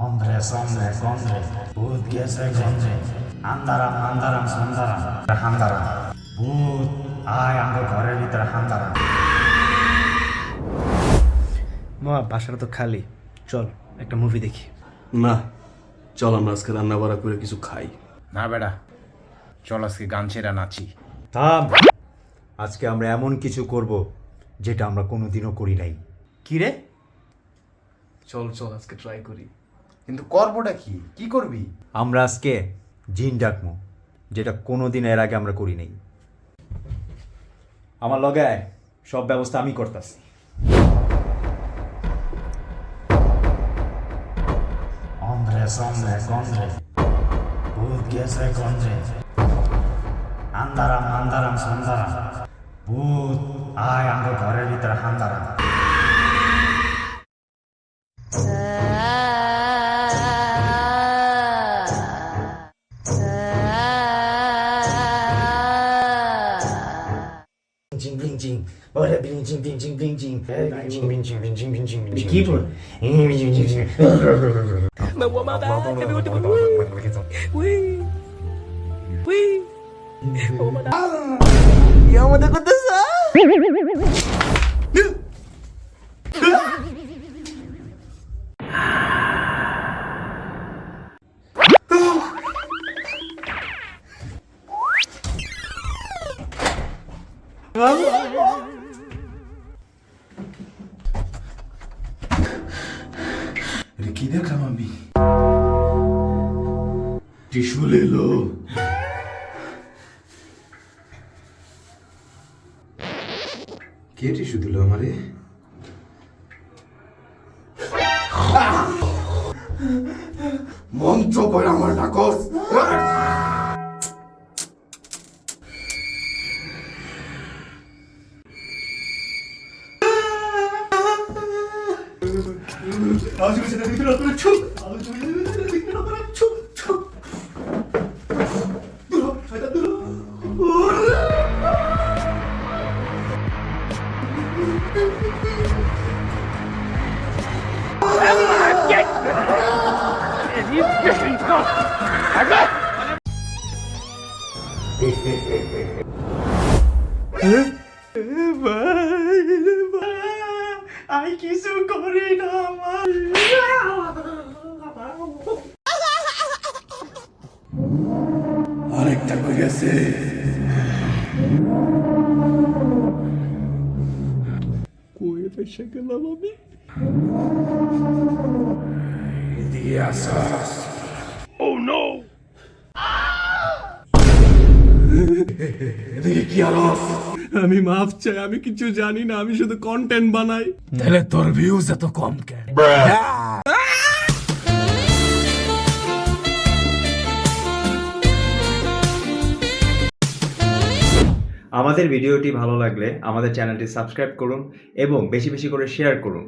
Hombre, hombre, hombre, ভূত গেছে গন্ধে, আন্দারাম আন্দারাম সন্দারাম হান্দারাম, ভূত আয় আমার ঘরের ভিতরে হান্দারাম। মা বাসাটা তো খালি, চল একটা মুভি দেখি। না, চল আমরা আজকে রান্না বাড়া করে কিছু খাই। না বেটা, চল আজকে গান ছেড়া নাচি। থাম, আজকে আমরা এমন কিছু করব যেটা আমরা কোনোদিনও করি নাই। কি রে? চল আজকে ট্রাই করি। কিন্তু করবোটা কি? কি করবি? আমরা আজকে জিন ডাকবো, যেটা কোনোদিন এর আগে আমরা করি নাই। আমার লগে আয়, সব ব্যবস্থা আমি করতেছি। Hombre, hombre, hombre, ভূত গেছে গন্ধে, আন্দারাম আন্দারাম সন্দারাম, ভূত আয় আমার ঘরের ভিতরে হান্দারাম। কি বল? কি দেখলাম আমি? ত্রিশূল এলো। কে টিস্যু দিল আমারে? মন্ত্র করে আমার ডাকস। আমি কিছু করি না। আমার আরেকটা কই গেছে? কই এসে গেলাম আমি? এদিকে আসস। Oh no! এদিকে কি আরস? আমি মাফ চাই, আমি কিছু জানি না, আমি শুধু কন্টেন্ট বানাই। তাহলে তোর ভিউজ এত কম কেন? আমাদের ভিডিওটি ভালো লাগলে আমাদের চ্যানেলটি সাবস্ক্রাইব করুন এবং বেশি বেশি করে শেয়ার করুন।